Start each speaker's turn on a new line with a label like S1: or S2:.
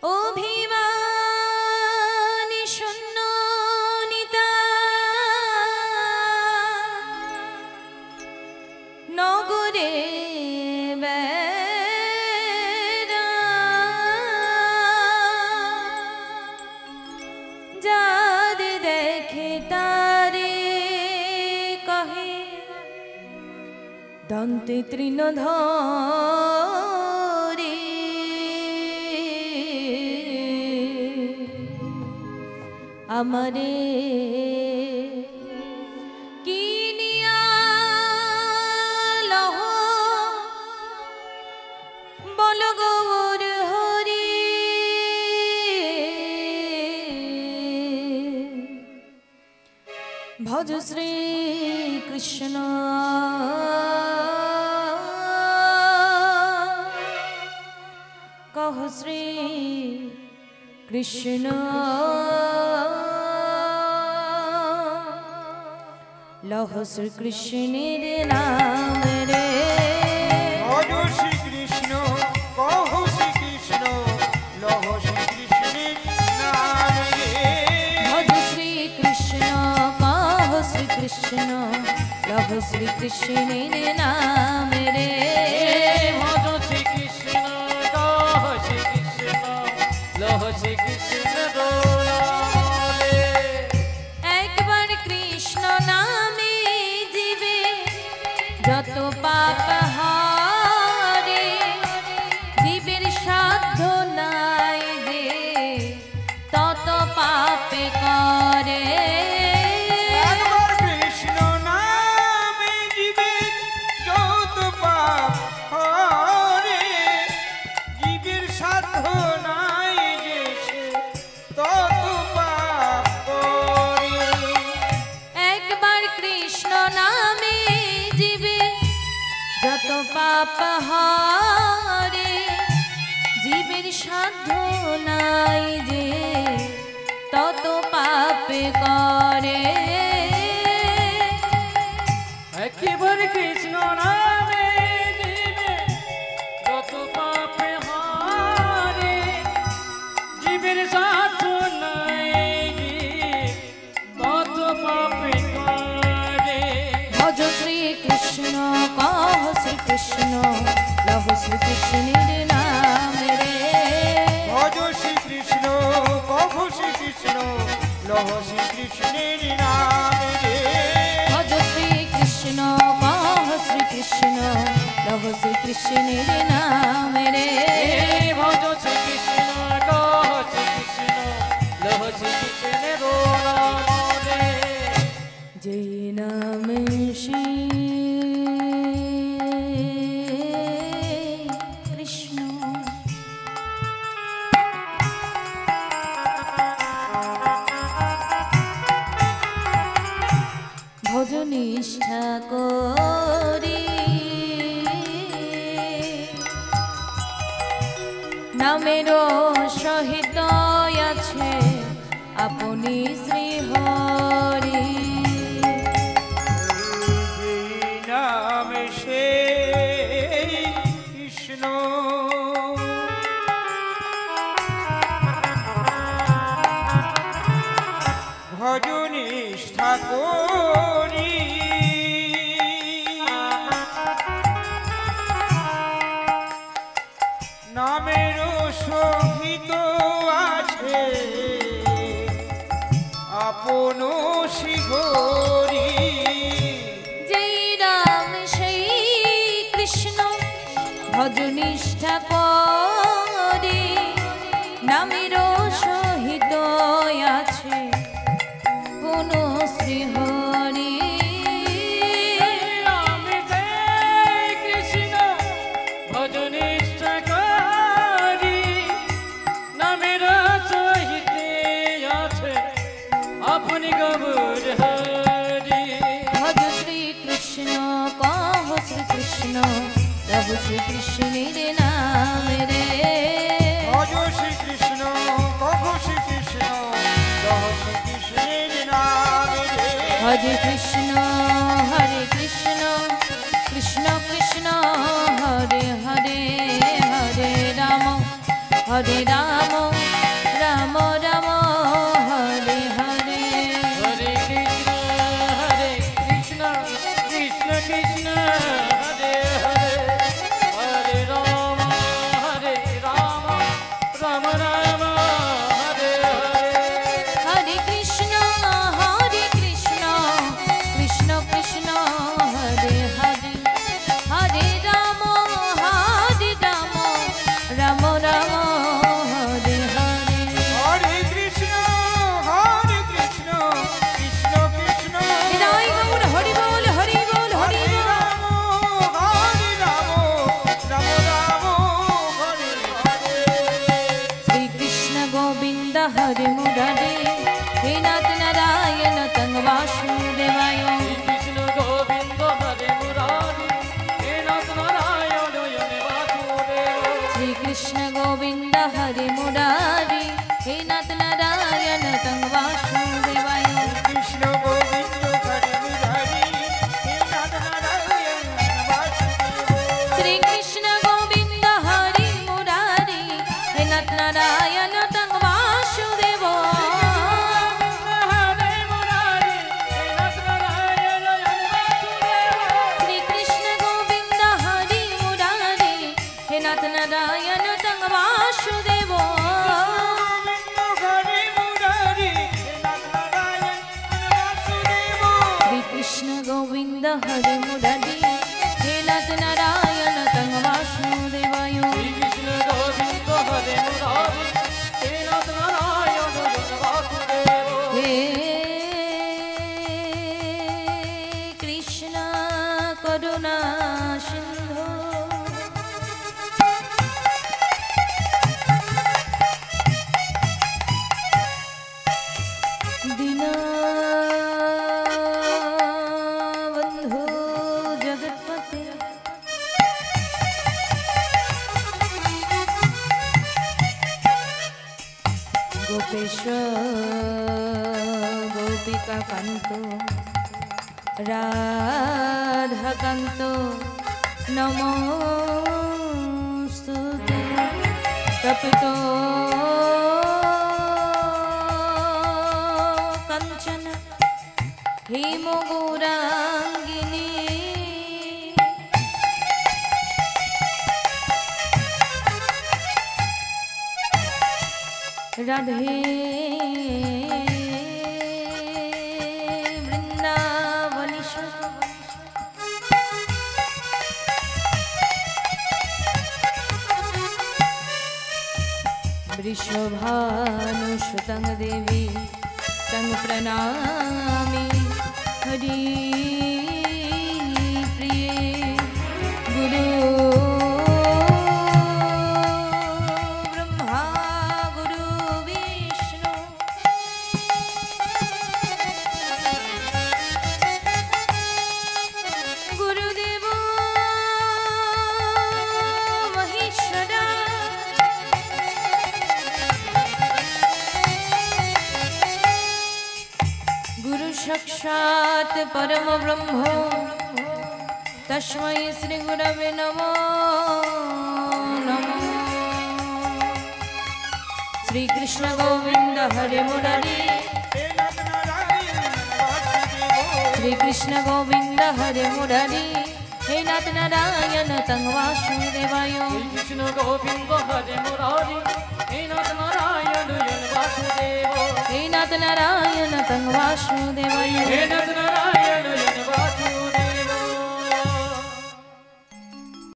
S1: অভিমানী শূন্য নিতা নগরে বেড়া যারে দেখে তারে কহে দন্তে তৃণধরে আমারে কিনিয়া লহ বল গৌর হরি ভজ শ্রী কৃষ্ণ কহ শ্রী কৃষ্ণ লহ শ্রী কৃষ্ণের নাম রে
S2: ভজ শ্রী কৃষ্ণ কহ শ্রী কৃষ্ণ লহ শ্রী কৃষ্ণের নাম রে
S1: ভজ শ্রী কৃষ্ণ কহ শ্রী কৃষ্ণ লহ শ্রী কৃষ্ণের নাম রে
S3: ভজ শ্রী কৃষ্ণ কহ শ্রী কৃষ্ণ লহ শ্রী কৃষ্ণের নাম রে
S1: একবার কৃষ্ণ নামে জীবে যত পাপ হারে জীবের সাধ্য নাই যে তত পাপে করে
S2: একবার কৃষ্ণ নামে জীবের যত পাপ হরে জীবের সাধ্য নাই যে সে তত পাপ করে
S1: একবার কৃষ্ণ নামে জীবে যত পাপ হারে জীবের সাধ্য নাই যে তত পাপে করে
S3: একেবারে কৃষ্ণ নামে জীবে যত পাপে হারে জীবের সাধ্য নাই তত পাপে করে
S1: ভজ শ্রী কৃষ্ণ কহ শ্রী কৃষ্ণ লহ শ্রী কৃষ্ণের নাম রে
S2: ভজ শ্রী কৃষ্ণ কহ শ্রী কৃষ্ণ লহ শ্রী কৃষ্ণের নাম রে
S1: ভজ শ্রী কৃষ্ণ কহ শ্রী কৃষ্ণ লহ শ্রী কৃষ্ণের নাম রে
S3: ভজ শ্রী কৃষ্ণ কহ শ্রী কৃষ্ণ লহ শ্রী কৃষ্ণের নাম রে
S1: যে নাম শ্রী কৃষ্ণ ভজ নিষ্ঠা করি নামেরও সহিত আছে আপনি শ্রী হরি
S2: যেই নাম সে কৃষ্ণ ভজ নিষ্ঠা করি নামের সহিত আছে আপন শিহরি
S1: যেই রাম সেই কৃষ্ণ ভজ নিষ্ঠা করে নামেরও সহিত আছে কোন শ্রী হরি
S3: আমি জয় কৃষ্ণ ভজ নিষ্ঠা করি নামের সহিতে আছে আপনি গৌর হরি
S1: ভজ শ্রী কৃষ্ণ কহ শ্রী কৃষ্ণ প্রভু শ্রী কৃষ্ণের নাম রে
S2: ভজ শ্রী কৃষ্ণ কহ শ্রী কৃষ্ণ লহ শ্রী কৃষ্ণের নাম রে
S1: হরে কৃষ্ণ কৃষ্ণ কৃষ্ণ কৃষ্ণ হরে হরে হরে রাম हरे मुरारी हे नाथ नारायण तंग वासुदेवाय
S3: श्री कृष्ण गोविंद हरे मुरारी हे नाथ नारायण वासुदेव
S1: श्री कृष्ण गोविंद हरे मुरारी हे नाथ नारायण तंग वासुदेवाय
S2: कृष्ण गोविंद हरे मुरारी हे नाथ नारायण वासुदेव
S1: श्री कृष्ण गोविंद हरे मुरारी हे नाथ नारायण तंग वासुदेव
S3: हरे मुरारी हे नाथ नारायण वासुदेव
S1: श्री कृष्ण गोविंद हरे मुरारी हे नाथ नारायण तंग वासुदेव
S2: हरे मुरारी हे नाथ नारायण वासुदेव
S1: श्री कृष्ण गोविंद हरे मुरारी हे नाथ नारायण तंग वासुदेवाय
S3: श्री कृष्ण गोविंद हरे मुरारी हे नाथ नारायण वासुदेव
S1: हे कृष्ण करुणा सिंधु दीनबंधु जगत्पते गोपेश्वर गोपिका कांतो राधा कांतो नमोस्तुते तपितो कंचन हेमगौरांगिनी राधे वृंदावनेश्वर वृषभानुसुतं देवी तं प्रणामि हरि प्रिये गुरु ब्रह्मा गुरु विष्णु गुरुदेवो महेश्वरा गुरु साक्षात् परम ब्रह्म तस्मै श्री गुरवे नमो नमः श्री कृष्ण गोविंद हरे मुरारी
S2: हे नाथ नारायण वासुदेव
S1: श्री कृष्ण गोविंद हरे मुरारी हे नाथ नारायण तंग वासुदेवाय
S3: श्री कृष्ण गोविंद हरे मुरारी हे नाथ नारायण वासुदेव
S1: हे नाथ नारायण तंग वासुदेवाय
S3: हे नाथ